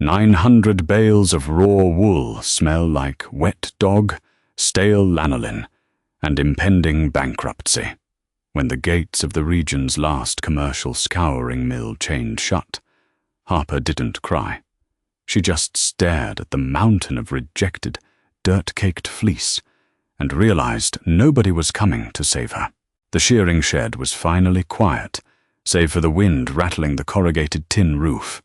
900 bales of raw wool smell like wet dog, stale lanolin, and impending bankruptcy. When the gates of the region's last commercial scouring mill chained shut, Harper didn't cry. She just stared at the mountain of rejected, dirt-caked fleece and realized nobody was coming to save her. The shearing shed was finally quiet, save for the wind rattling the corrugated tin roof.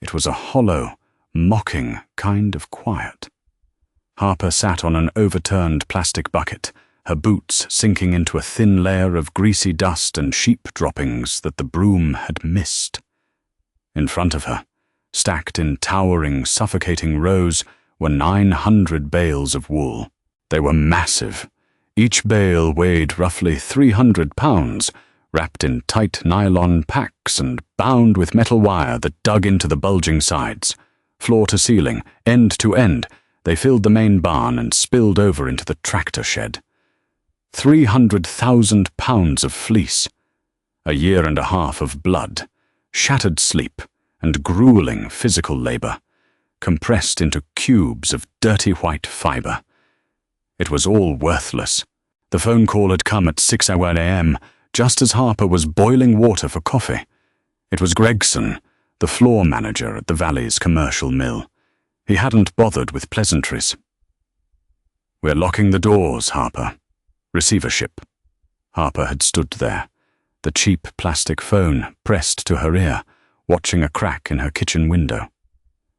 It was a hollow, mocking kind of quiet. Harper sat on an overturned plastic bucket, her boots sinking into a thin layer of greasy dust and sheep droppings that the broom had missed. In front of her, stacked in towering, suffocating rows, were 900 bales of wool. They were massive. Each bale weighed roughly 300 pounds, wrapped in tight nylon packs and bound with metal wire that dug into the bulging sides. Floor to ceiling, end to end, they filled the main barn and spilled over into the tractor shed. 300,000 pounds of fleece, a year and a half of blood, shattered sleep, and grueling physical labor, compressed into cubes of dirty white fiber. It was all worthless. The phone call had come at 6:01 a.m., just as Harper was boiling water for coffee. It was Gregson, the floor manager at the Valley's commercial mill. He hadn't bothered with pleasantries. "We're locking the doors, Harper. Receivership." Harper had stood there, the cheap plastic phone pressed to her ear, watching a crack in her kitchen window.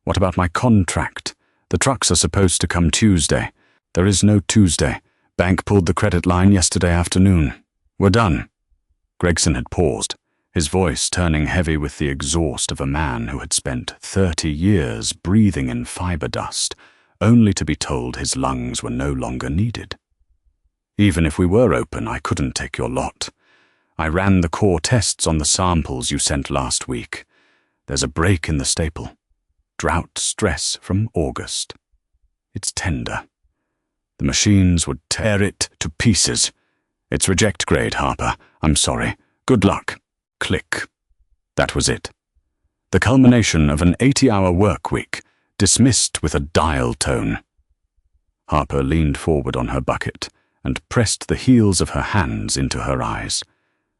"What about my contract? The trucks are supposed to come Tuesday." "There is no Tuesday. Bank pulled the credit line yesterday afternoon. We're done." Gregson had paused, his voice turning heavy with the exhaust of a man who had spent 30 years breathing in fiber dust, only to be told his lungs were no longer needed. "Even if we were open, I couldn't take your lot. I ran the core tests on the samples you sent last week. There's a break in the staple. Drought stress from August. It's tender. The machines would tear it to pieces. It's reject grade, Harper. I'm sorry. Good luck." Click. That was it. The culmination of an 80-hour work week, dismissed with a dial tone. Harper leaned forward on her bucket and pressed the heels of her hands into her eyes.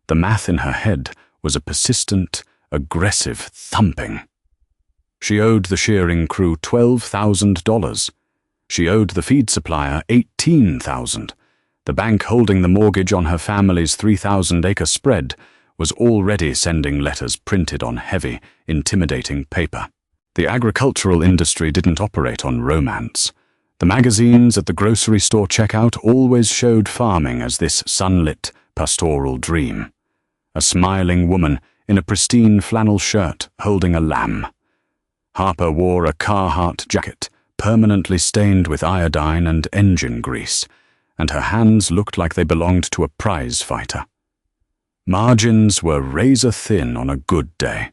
The math in her head was a persistent, aggressive thumping. She owed the shearing crew $12,000. She owed the feed supplier $18,000. The bank holding the mortgage on her family's 3,000-acre spread was already sending letters printed on heavy, intimidating paper. The agricultural industry didn't operate on romance. The magazines at the grocery store checkout always showed farming as this sunlit, pastoral dream. A smiling woman in a pristine flannel shirt holding a lamb. Harper wore a Carhartt jacket, permanently stained with iodine and engine grease, and her hands looked like they belonged to a prize fighter. Margins were razor thin on a good day.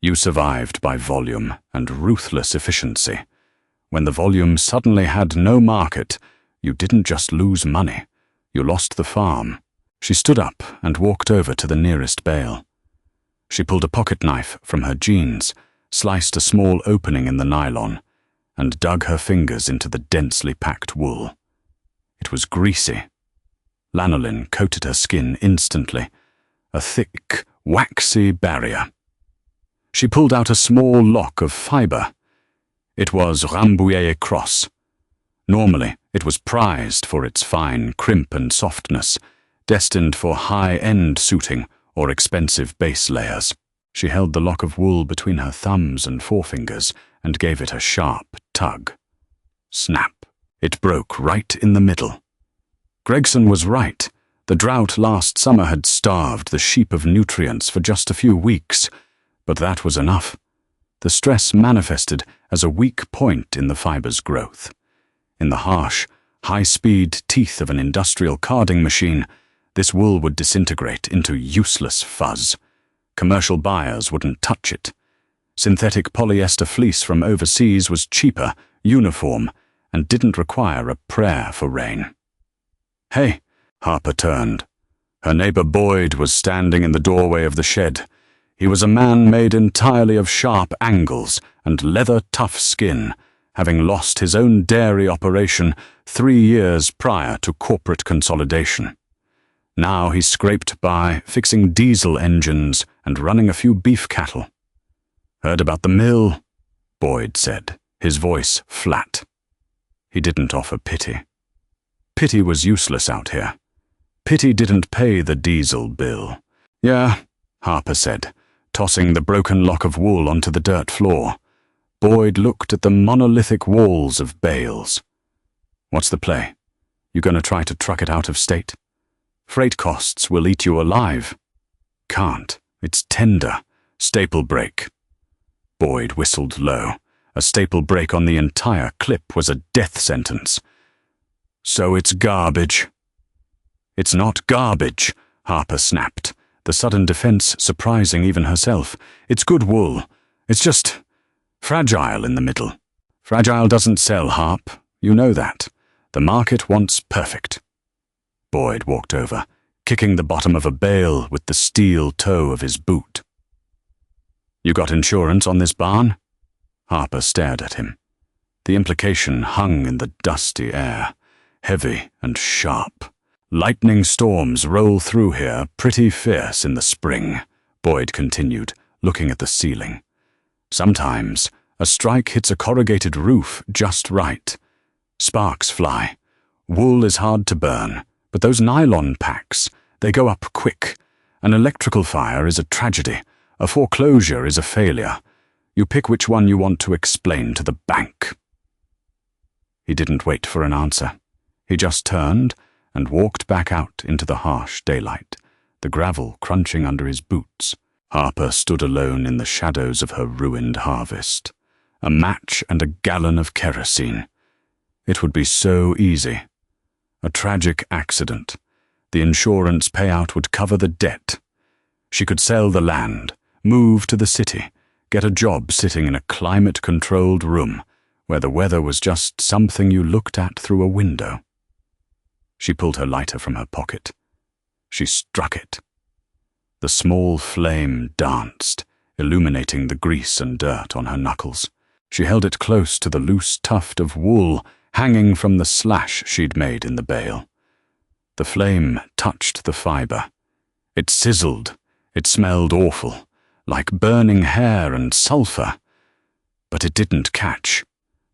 You survived by volume and ruthless efficiency. When the volume suddenly had no market, you didn't just lose money, you lost the farm. She stood up and walked over to the nearest bale. She pulled a pocket knife from her jeans, sliced a small opening in the nylon, and dug her fingers into the densely packed wool. It was greasy. Lanolin coated her skin instantly, a thick, waxy barrier. She pulled out a small lock of fiber. It was Rambouillet Cross. Normally, it was prized for its fine crimp and softness, destined for high-end suiting or expensive base layers. She held the lock of wool between her thumbs and forefingers and gave it a sharp tug. Snap. It broke right in the middle. Gregson was right. The drought last summer had starved the sheep of nutrients for just a few weeks, but that was enough. The stress manifested as a weak point in the fiber's growth. In the harsh, high-speed teeth of an industrial carding machine, this wool would disintegrate into useless fuzz. Commercial buyers wouldn't touch it. Synthetic polyester fleece from overseas was cheaper, uniform, and didn't require a prayer for rain. "Hey," Harper turned. Her neighbor Boyd was standing in the doorway of the shed. He was a man made entirely of sharp angles and leather-tough skin, having lost his own dairy operation 3 years prior to corporate consolidation. Now he scraped by, fixing diesel engines and running a few beef cattle. "Heard about the mill?" Boyd said, his voice flat. He didn't offer pity. Pity was useless out here. Pity didn't pay the diesel bill. "Yeah," Harper said, tossing the broken lock of wool onto the dirt floor. Boyd looked at the monolithic walls of Bales. "What's the play? You gonna try to truck it out of state? Freight costs will eat you alive." "Can't. It's tender. Staple break." Boyd whistled low. A staple break on the entire clip was a death sentence. "So it's garbage." "It's not garbage," Harper snapped, the sudden defense surprising even herself. "It's good wool. It's just fragile in the middle." "Fragile doesn't sell, Harp. You know that. The market wants perfect." Boyd walked over, kicking the bottom of a bale with the steel toe of his boot. "You got insurance on this barn?" Harper stared at him. The implication hung in the dusty air, heavy and sharp. "Lightning storms roll through here pretty fierce in the spring," Boyd continued, looking at the ceiling. "Sometimes a strike hits a corrugated roof just right. Sparks fly. Wool is hard to burn, but those nylon packs, they go up quick. An electrical fire is a tragedy. A foreclosure is a failure. You pick which one you want to explain to the bank." He didn't wait for an answer. He just turned and walked back out into the harsh daylight, the gravel crunching under his boots. Harper stood alone in the shadows of her ruined harvest. A match and a gallon of kerosene. It would be so easy. A tragic accident. The insurance payout would cover the debt. She could sell the land, move to the city, get a job sitting in a climate-controlled room where the weather was just something you looked at through a window. She pulled her lighter from her pocket. She struck it. The small flame danced, illuminating the grease and dirt on her knuckles. She held it close to the loose tuft of wool hanging from the slash she'd made in the bale. The flame touched the fiber. It sizzled. It smelled awful, like burning hair and sulfur. But it didn't catch.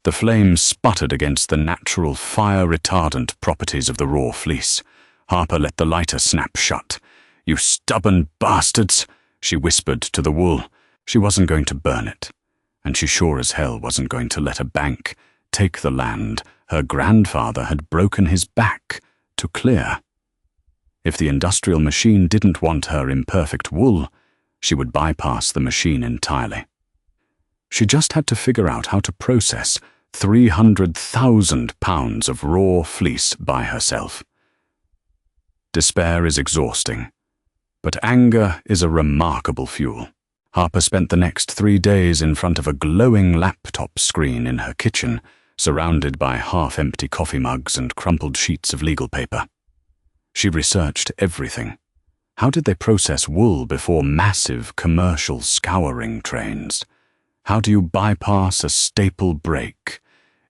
The flame sputtered against the natural fire-retardant properties of the raw fleece. Harper let the lighter snap shut. "You stubborn bastards," she whispered to the wool. She wasn't going to burn it, and she sure as hell wasn't going to let a bank take the land her grandfather had broken his back to clear. If the industrial machine didn't want her imperfect wool, she would bypass the machine entirely. She just had to figure out how to process 300,000 pounds of raw fleece by herself. Despair is exhausting, but anger is a remarkable fuel. Harper spent the next 3 days in front of a glowing laptop screen in her kitchen, surrounded by half-empty coffee mugs and crumpled sheets of legal paper. She researched everything. How did they process wool before massive commercial scouring trains? How do you bypass a staple break?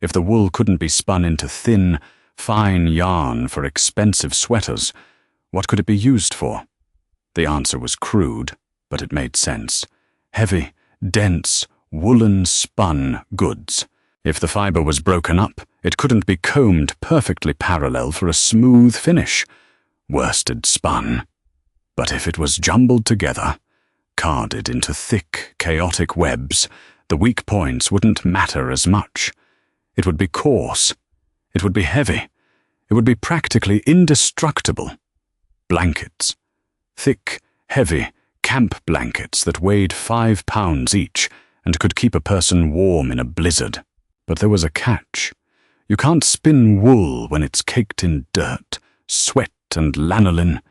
If the wool couldn't be spun into thin, fine yarn for expensive sweaters, what could it be used for? The answer was crude, but it made sense. Heavy, dense, woolen-spun goods. If the fiber was broken up, it couldn't be combed perfectly parallel for a smooth finish. Worsted spun. But if it was jumbled together, carded into thick, chaotic webs, the weak points wouldn't matter as much. It would be coarse. It would be heavy. It would be practically indestructible. Blankets. Thick, heavy, camp blankets that weighed 5 pounds each and could keep a person warm in a blizzard. But there was a catch. You can't spin wool when it's caked in dirt, sweat and lanolin.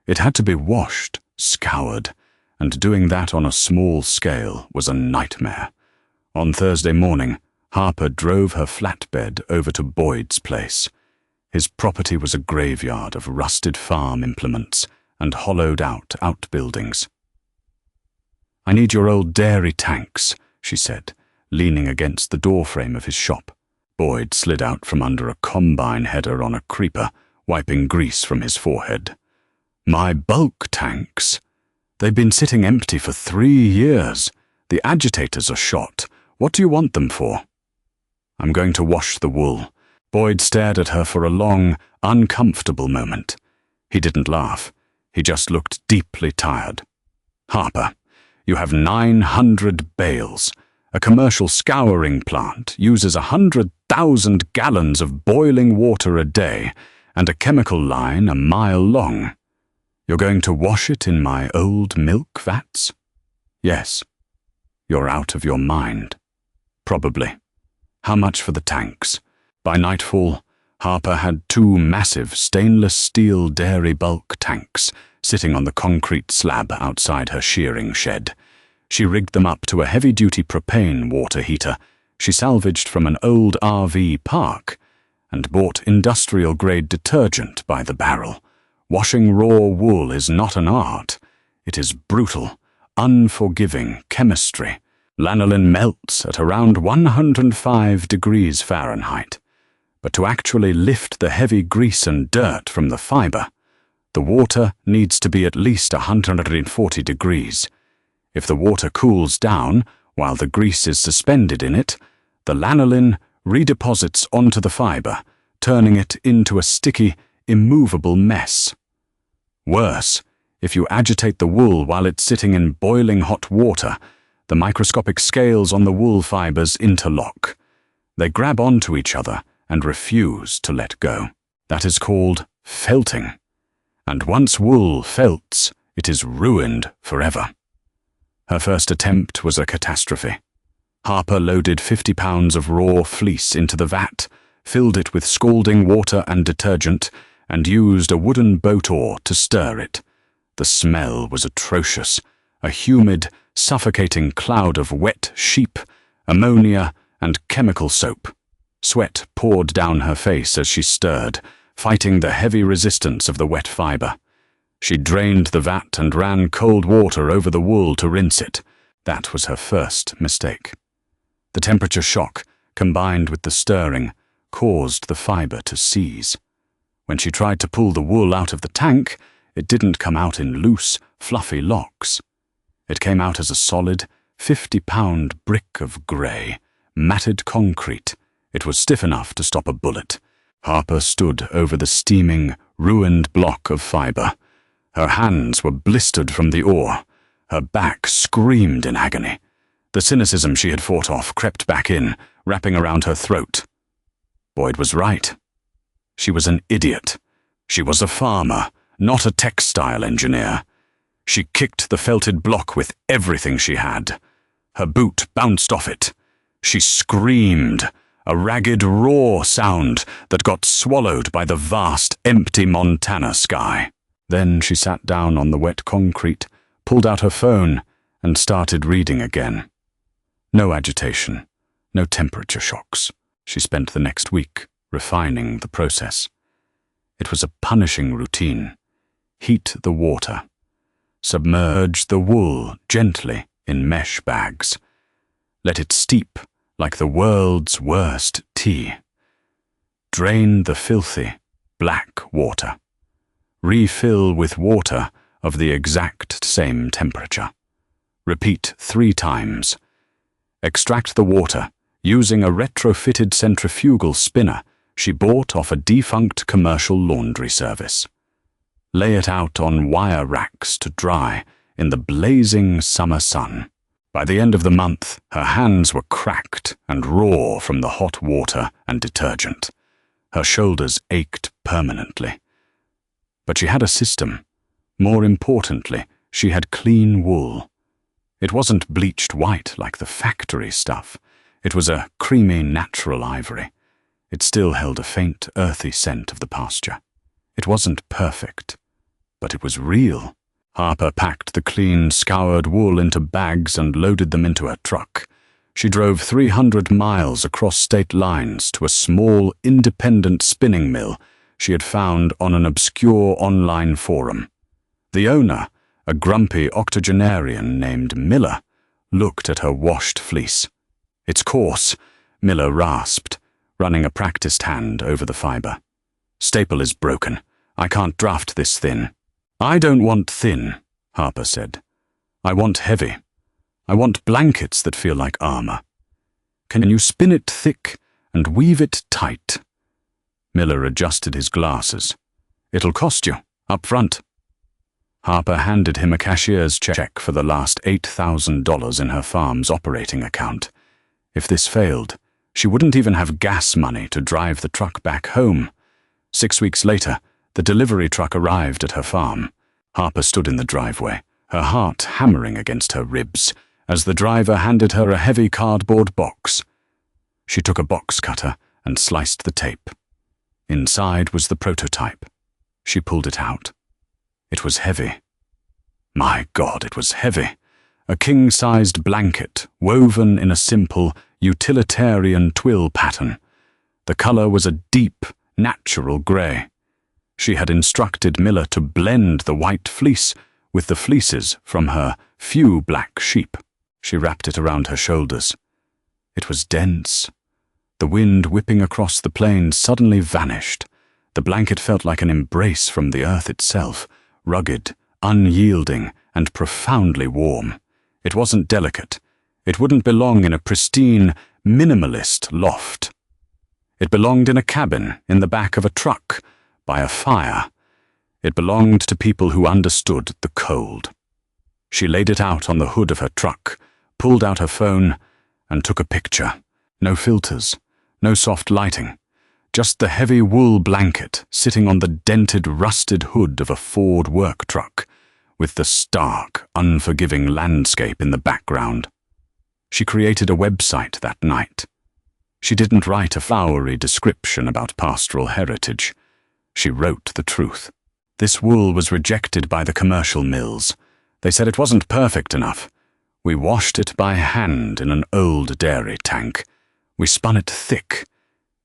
It had to be washed, scoured, and doing that on a small scale was a nightmare. On Thursday morning, Harper drove her flatbed over to Boyd's place. His property was a graveyard of rusted farm implements and hollowed-out outbuildings. "I need your old dairy tanks," she said, leaning against the doorframe of his shop. Boyd slid out from under a combine header on a creeper, wiping grease from his forehead. "My bulk tanks? They've been sitting empty for 3 years. The agitators are shot. What do you want them for?" "I'm going to wash the wool." Boyd stared at her for a long, uncomfortable moment. He didn't laugh. He just looked deeply tired. "Harper, you have 900 bales. A commercial scouring plant uses 100,000 gallons of boiling water a day and a chemical line a mile long. You're going to wash it in my old milk vats?" "Yes." "You're out of your mind." "Probably. How much for the tanks?" By nightfall, Harper had 2 massive stainless steel dairy bulk tanks sitting on the concrete slab outside her shearing shed. She rigged them up to a heavy-duty propane water heater she salvaged from an old RV park and bought industrial-grade detergent by the barrel. Washing raw wool is not an art. It is brutal, unforgiving chemistry. Lanolin melts at around 105 degrees Fahrenheit. But to actually lift the heavy grease and dirt from the fiber, the water needs to be at least 140 degrees. If the water cools down while the grease is suspended in it, the lanolin redeposits onto the fiber, turning it into a sticky, immovable mess. Worse, if you agitate the wool while it's sitting in boiling hot water, the microscopic scales on the wool fibers interlock. They grab onto each other and refuse to let go. That is called felting. And once wool felts, it is ruined forever. Her first attempt was a catastrophe. Harper loaded 50 pounds of raw fleece into the vat, filled it with scalding water and detergent, and used a wooden boat oar to stir it. The smell was atrocious, a humid, suffocating cloud of wet sheep, ammonia, and chemical soap. Sweat poured down her face as she stirred, fighting the heavy resistance of the wet fiber. She drained the vat and ran cold water over the wool to rinse it. That was her first mistake. The temperature shock, combined with the stirring, caused the fiber to seize. When she tried to pull the wool out of the tank, it didn't come out in loose, fluffy locks. It came out as a solid, 50-pound brick of grey, matted concrete. It was stiff enough to stop a bullet. Harper stood over the steaming, ruined block of fiber. Her hands were blistered from the oar. Her back screamed in agony. The cynicism she had fought off crept back in, wrapping around her throat. Boyd was right. She was an idiot. She was a farmer, not a textile engineer. She kicked the felted block with everything she had. Her boot bounced off it. She screamed, a ragged, raw sound that got swallowed by the vast, empty Montana sky. Then she sat down on the wet concrete, pulled out her phone, and started reading again. No agitation, no temperature shocks. She spent the next week refining the process. It was a punishing routine. Heat the water. Submerge the wool gently in mesh bags. Let it steep like the world's worst tea. Drain the filthy, black water. Refill with water of the exact same temperature. Repeat 3 times. Extract the water using a retrofitted centrifugal spinner she bought off a defunct commercial laundry service. Lay it out on wire racks to dry in the blazing summer sun. By the end of the month, her hands were cracked and raw from the hot water and detergent. Her shoulders ached permanently. But she had a system. More importantly, she had clean wool. It wasn't bleached white like the factory stuff. It was a creamy, natural ivory. It still held a faint, earthy scent of the pasture. It wasn't perfect, but it was real. Harper packed the clean, scoured wool into bags and loaded them into her truck. She drove 300 miles across state lines to a small, independent spinning mill she had found on an obscure online forum. The owner, a grumpy octogenarian named Miller, looked at her washed fleece. "It's coarse," Miller rasped, running a practiced hand over the fiber. "Staple is broken. I can't draft this thin." "I don't want thin," Harper said. "I want heavy. I want blankets that feel like armor. Can you spin it thick and weave it tight?" Miller adjusted his glasses. "It'll cost you, up front." Harper handed him a cashier's check for the last $8,000 in her farm's operating account. If this failed, she wouldn't even have gas money to drive the truck back home. 6 weeks later, the delivery truck arrived at her farm. Harper stood in the driveway, her heart hammering against her ribs, as the driver handed her a heavy cardboard box. She took a box cutter and sliced the tape. Inside was the prototype. She pulled it out. It was heavy. My God, it was heavy. A king-sized blanket, woven in a simple, utilitarian twill pattern. The color was a deep, natural gray. She had instructed Miller to blend the white fleece with the fleeces from her few black sheep. She wrapped it around her shoulders. It was dense. The wind whipping across the plains suddenly vanished. The blanket felt like an embrace from the earth itself, rugged, unyielding, and profoundly warm. It wasn't delicate. It wouldn't belong in a pristine, minimalist loft. It belonged in a cabin, in the back of a truck, by a fire. It belonged to people who understood the cold. She laid it out on the hood of her truck, pulled out her phone, and took a picture. No filters, no soft lighting. Just the heavy wool blanket sitting on the dented, rusted hood of a Ford work truck, with the stark, unforgiving landscape in the background. She created a website that night. She didn't write a flowery description about pastoral heritage. She wrote the truth. This wool was rejected by the commercial mills. They said it wasn't perfect enough. We washed it by hand in an old dairy tank. We spun it thick.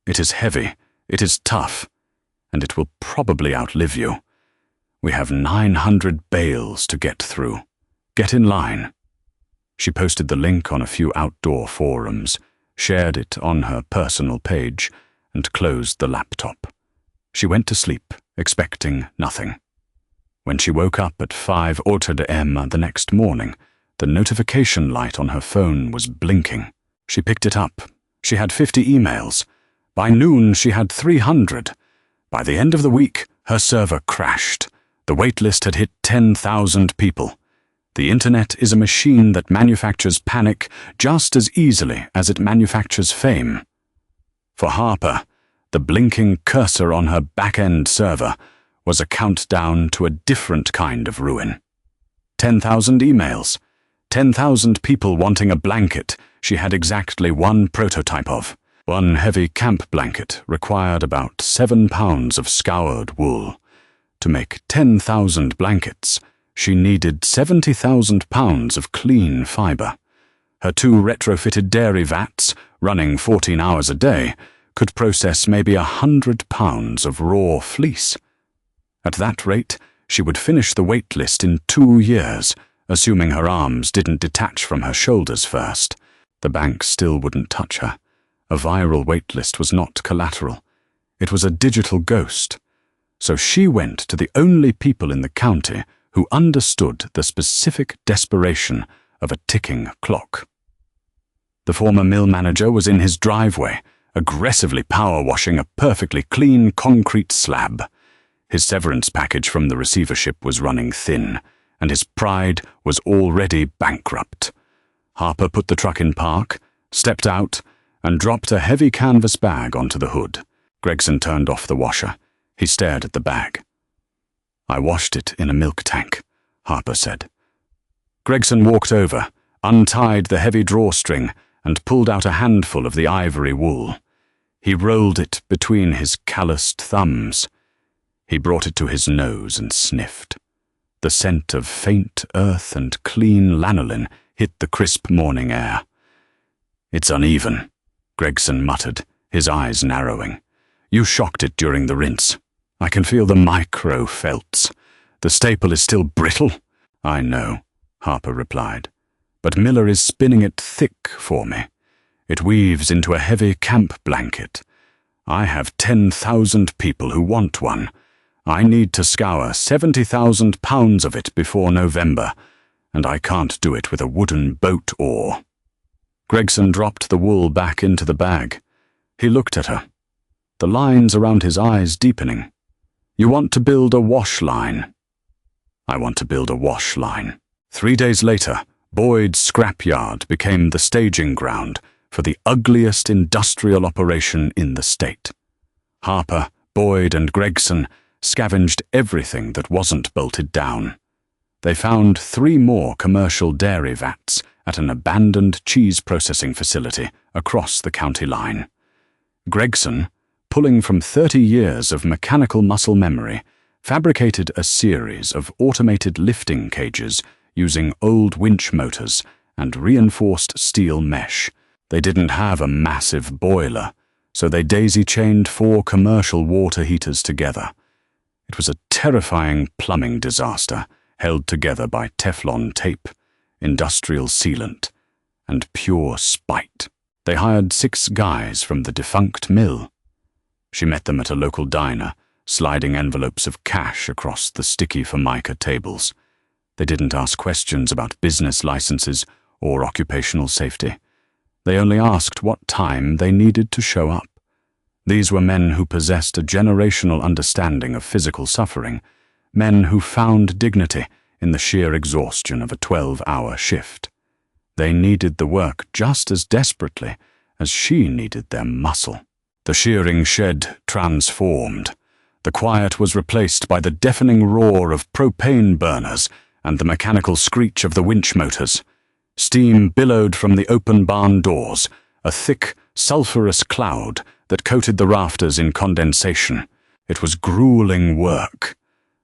It is heavy, it is tough, and it will probably outlive you. We have 900 bales to get through. Get in line. She posted the link on a few outdoor forums, shared it on her personal page, and closed the laptop. She went to sleep, expecting nothing. When she woke up at 5:30 a.m. the next morning, the notification light on her phone was blinking. She picked it up. She had 50 emails. By noon, she had 300. By the end of the week, her server crashed. The waitlist had hit 10,000 people. The internet is a machine that manufactures panic just as easily as it manufactures fame. For Harper, the blinking cursor on her back-end server was a countdown to a different kind of ruin. 10,000 emails, 10,000 people wanting a blanket she had exactly one prototype of. One heavy camp blanket required about 7 pounds of scoured wool. To make 10,000 blankets, she needed 70,000 pounds of clean fiber. Her 2 retrofitted dairy vats, running 14 hours a day, could process maybe 100 pounds of raw fleece. At that rate, she would finish the wait list in 2 years, assuming her arms didn't detach from her shoulders first. The bank still wouldn't touch her. A viral wait list was not collateral. It was a digital ghost. So she went to the only people in the county who understood the specific desperation of a ticking clock. The former mill manager was in his driveway, aggressively power washing a perfectly clean concrete slab. His severance package from the receivership was running thin, and his pride was already bankrupt. Harper put the truck in park, stepped out, and dropped a heavy canvas bag onto the hood. Gregson turned off the washer. He stared at the bag. "I washed it in a milk tank," Harper said. Gregson walked over, untied the heavy drawstring, and pulled out a handful of the ivory wool. He rolled it between his calloused thumbs. He brought it to his nose and sniffed. The scent of faint earth and clean lanolin hit the crisp morning air. "It's uneven," Gregson muttered, his eyes narrowing. "You shocked it during the rinse. I can feel the micro felts. The staple is still brittle. "I know," Harper replied, "but Miller is spinning it thick for me. It weaves into a heavy camp blanket. I have 10,000 people who want one. I need to scour 70,000 pounds of it before November, and I can't do it with a wooden boat oar." Gregson dropped the wool back into the bag. He looked at her, the lines around his eyes deepening. "You want to build a wash line?" "I want to build a wash line." 3 days later, Boyd's scrapyard became the staging ground for the ugliest industrial operation in the state. Harper, Boyd, and Gregson scavenged everything that wasn't bolted down. They found 3 more commercial dairy vats at an abandoned cheese processing facility across the county line. Gregson, pulling from 30 years of mechanical muscle memory, fabricated a series of automated lifting cages using old winch motors and reinforced steel mesh. They didn't have a massive boiler, so they daisy-chained 4 commercial water heaters together. It was a terrifying plumbing disaster, held together by Teflon tape, industrial sealant, and pure spite. They hired 6 guys from the defunct mill. She met them at a local diner, sliding envelopes of cash across the sticky Formica tables. They didn't ask questions about business licenses or occupational safety. They only asked what time they needed to show up. These were men who possessed a generational understanding of physical suffering, men who found dignity in the sheer exhaustion of a 12-hour shift. They needed the work just as desperately as she needed their muscle. The shearing shed transformed. The quiet was replaced by the deafening roar of propane burners and the mechanical screech of the winch motors. Steam billowed from the open barn doors, a thick, sulphurous cloud that coated the rafters in condensation. It was grueling work.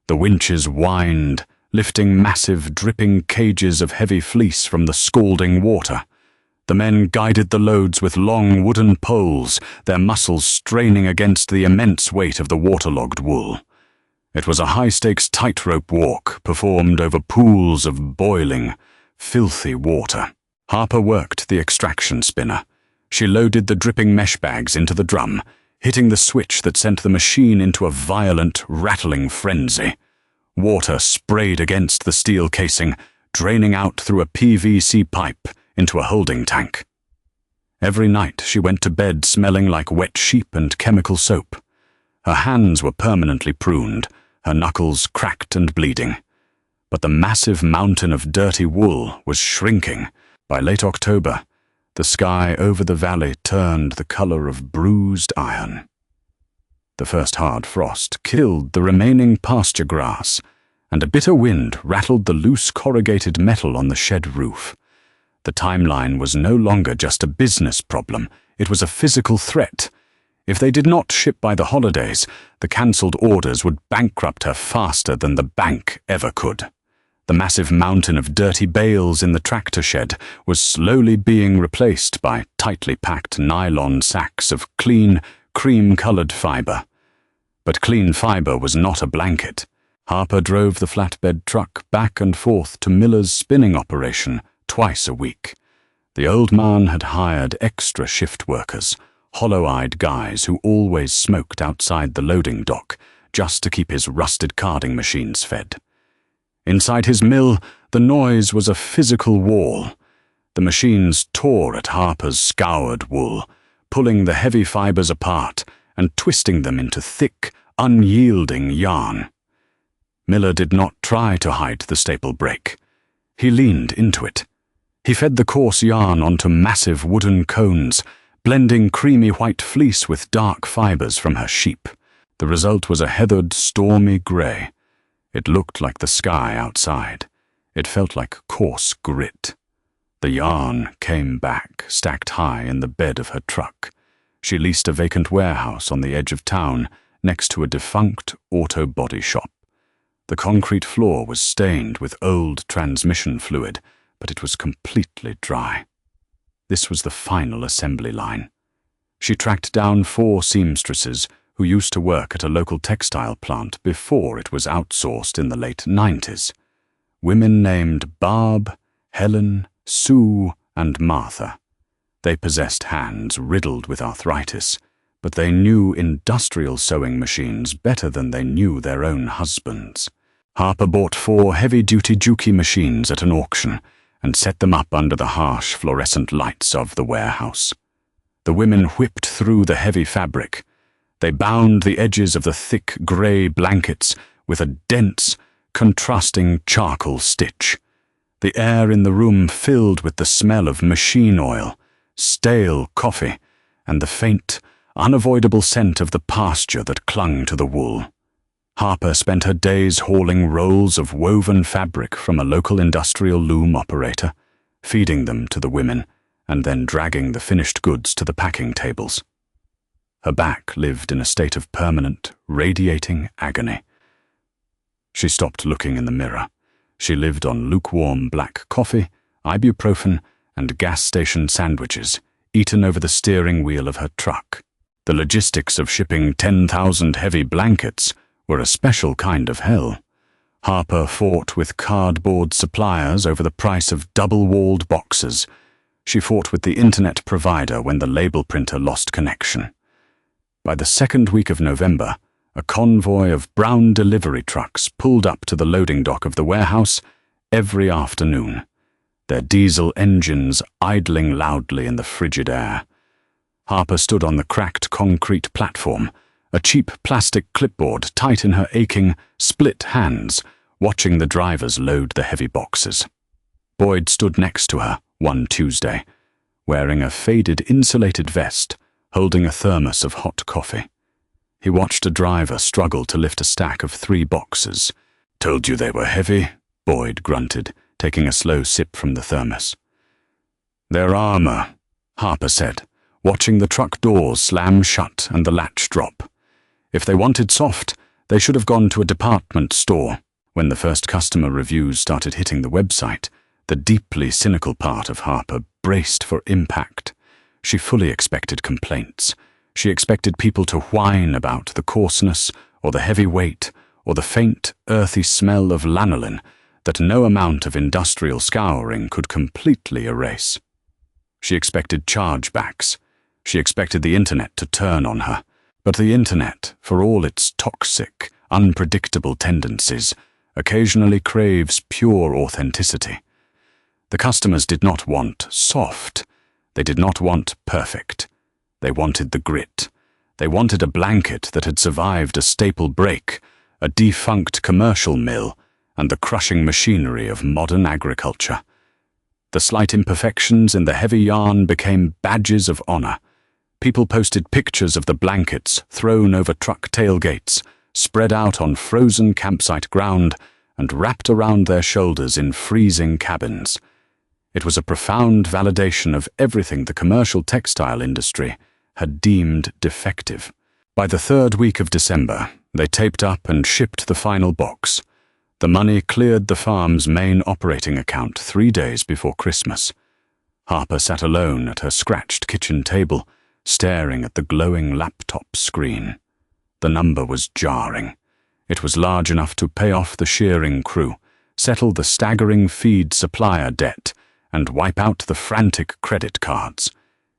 The winches whined, lifting massive, dripping cages of heavy fleece from the scalding water. The men guided the loads with long wooden poles, their muscles straining against the immense weight of the waterlogged wool. It was a high-stakes tightrope walk performed over pools of boiling, filthy water. Harper worked the extraction spinner. She loaded the dripping mesh bags into the drum, hitting the switch that sent the machine into a violent, rattling frenzy. Water sprayed against the steel casing, draining out through a PVC pipe into a holding tank. Every night she went to bed smelling like wet sheep and chemical soap. Her hands were permanently pruned, her knuckles cracked and bleeding. But the massive mountain of dirty wool was shrinking. By late October, the sky over the valley turned the color of bruised iron. The first hard frost killed the remaining pasture grass, and a bitter wind rattled the loose corrugated metal on the shed roof. The timeline was no longer just a business problem, it was a physical threat. If they did not ship by the holidays, the cancelled orders would bankrupt her faster than the bank ever could. The massive mountain of dirty bales in the tractor shed was slowly being replaced by tightly packed nylon sacks of clean, cream-colored fiber. But clean fiber was not a blanket. Harper drove the flatbed truck back and forth to Miller's spinning operation twice a week. The old man had hired extra shift workers, hollow-eyed guys who always smoked outside the loading dock just to keep his rusted carding machines fed. Inside his mill, the noise was a physical wall. The machines tore at Harper's scoured wool, pulling the heavy fibers apart and twisting them into thick, unyielding yarn. Miller did not try to hide the staple break. He leaned into it. He fed the coarse yarn onto massive wooden cones, blending creamy white fleece with dark fibers from her sheep. The result was a heathered, stormy grey. It looked like the sky outside. It felt like coarse grit. The yarn came back, stacked high in the bed of her truck. She leased a vacant warehouse on the edge of town, next to a defunct auto body shop. The concrete floor was stained with old transmission fluid, but it was completely dry. This was the final assembly line. She tracked down 4 seamstresses who used to work at a local textile plant before it was outsourced in the late 90s. women named Barb, Helen, Sue, and Martha. They possessed hands riddled with arthritis, but they knew industrial sewing machines better than they knew their own husbands. Harper bought 4 heavy-duty Juki machines at an auction and set them up under the harsh fluorescent lights of the warehouse. The women whipped through the heavy fabric. They bound the edges of the thick grey blankets with a dense, contrasting charcoal stitch. The air in the room filled with the smell of machine oil, stale coffee, and the faint, unavoidable scent of the pasture that clung to the wool. Harper spent her days hauling rolls of woven fabric from a local industrial loom operator, feeding them to the women, and then dragging the finished goods to the packing tables. Her back lived in a state of permanent, radiating agony. She stopped looking in the mirror. She lived on lukewarm black coffee, ibuprofen, and gas station sandwiches, eaten over the steering wheel of her truck. The logistics of shipping 10,000 heavy blankets were a special kind of hell. Harper fought with cardboard suppliers over the price of double-walled boxes. She fought with the internet provider when the label printer lost connection. By the second week of November, a convoy of brown delivery trucks pulled up to the loading dock of the warehouse every afternoon, their diesel engines idling loudly in the frigid air. Harper stood on the cracked concrete platform, a cheap plastic clipboard tight in her aching, split hands, watching the drivers load the heavy boxes. Boyd stood next to her one Tuesday, wearing a faded insulated vest, holding a thermos of hot coffee. He watched a driver struggle to lift a stack of 3 boxes. "Told you they were heavy," Boyd grunted, taking a slow sip from the thermos. "They're armor," Harper said, watching the truck doors slam shut and the latch drop. If they wanted soft, they should have gone to a department store. When the first customer reviews started hitting the website, the deeply cynical part of Harper braced for impact. She fully expected complaints. She expected people to whine about the coarseness, or the heavy weight, or the faint, earthy smell of lanolin that no amount of industrial scouring could completely erase. She expected chargebacks. She expected the internet to turn on her. But the internet, for all its toxic, unpredictable tendencies, occasionally craves pure authenticity. The customers did not want soft. They did not want perfect. They wanted the grit. They wanted a blanket that had survived a staple break, a defunct commercial mill, and the crushing machinery of modern agriculture. The slight imperfections in the heavy yarn became badges of honor. People posted pictures of the blankets thrown over truck tailgates, spread out on frozen campsite ground, and wrapped around their shoulders in freezing cabins. It was a profound validation of everything the commercial textile industry had deemed defective. By the 3rd week of December, they taped up and shipped the final box. The money cleared the farm's main operating account 3 days before Christmas. Harper sat alone at her scratched kitchen table, staring at the glowing laptop screen. The number was jarring. It was large enough to pay off the shearing crew, settle the staggering feed supplier debt, and wipe out the frantic credit cards.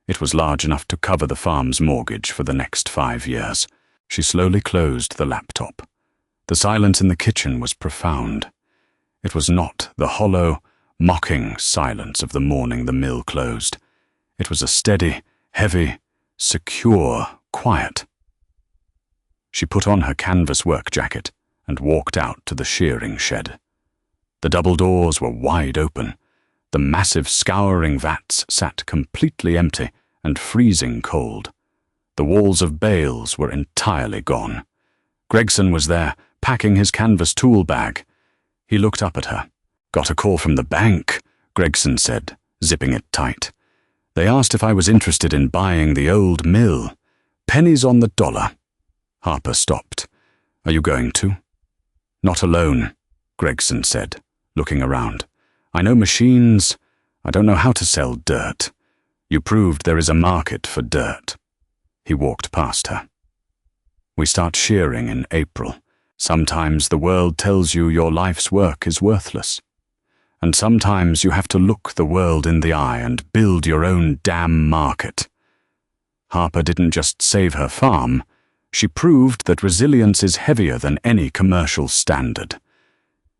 It was large enough to cover the farm's mortgage for the next 5 years. She slowly closed the laptop. The silence in the kitchen was profound. It was not the hollow, mocking silence of the morning the mill closed. It was a steady, heavy, secure quiet. She put on her canvas work jacket and walked out to the shearing shed. The double doors were wide open. The massive scouring vats sat completely empty and freezing cold. The walls of Bales were entirely gone. Gregson was there, packing his canvas tool bag. He looked up at her. "Got a call from the bank," Gregson said, zipping it tight. "They asked if I was interested in buying the old mill. Pennies on the dollar." Harper stopped. "Are you going to?" "Not alone," Gregson said, looking around. "I know machines. I don't know how to sell dirt. You proved there is a market for dirt." He walked past her. "We start shearing in April. Sometimes the world tells you your life's work is worthless. And sometimes you have to look the world in the eye and build your own damn market. Harper didn't just save her farm, she proved that resilience is heavier than any commercial standard.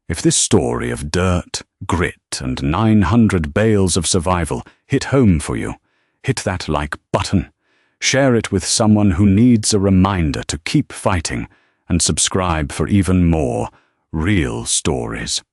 If this story of dirt, grit, and 900 bales of survival hit home for you, hit that like button, share it with someone who needs a reminder to keep fighting, and subscribe for even more real stories.